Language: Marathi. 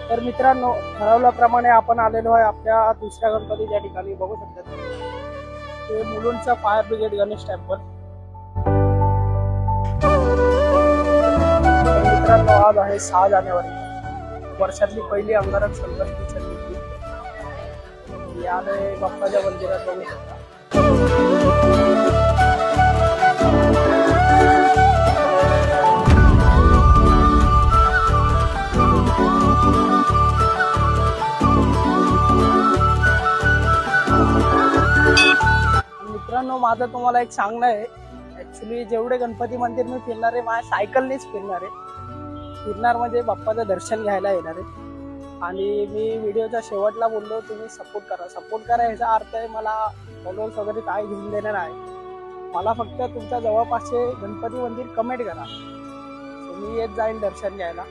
तर मित्रांनो, ठरवल्याप्रमाणे आपण आलेलो आहे आपल्या दुसऱ्या गणपतीच्या ठिकाणी. बघू शकता ते मुलुंडचा फायर ब्रिगेड गणेश टेम्पल. तर मित्रांनो, आज आहे 6 जानेवारी. वर्षातली पहिली अंगारक संकष्टी चतुर्थी. आलोय बाप्पाच्या मंदिरात. बघू शकता मित्रांनो, माझं तुम्हाला एक सांगणं आहे. ऍक्च्युली जेवढे गणपती मंदिर मी फिरणार आहे, माझ्या सायकलनेच फिरणार आहे. फिरणार म्हणजे बाप्पाचं दर्शन घ्यायला येणार आहे. आणि मी व्हिडिओच्या शेवटला बोललो, तुम्ही सपोर्ट करा ह्याचा अर्थ आहे मला फॉलोअर्स वगैरे काय घेऊन देणार आहे. मला फक्त तुमच्या जवळपासचे गणपती मंदिर कमेंट करा, मी येत जाईन दर्शन घ्यायला.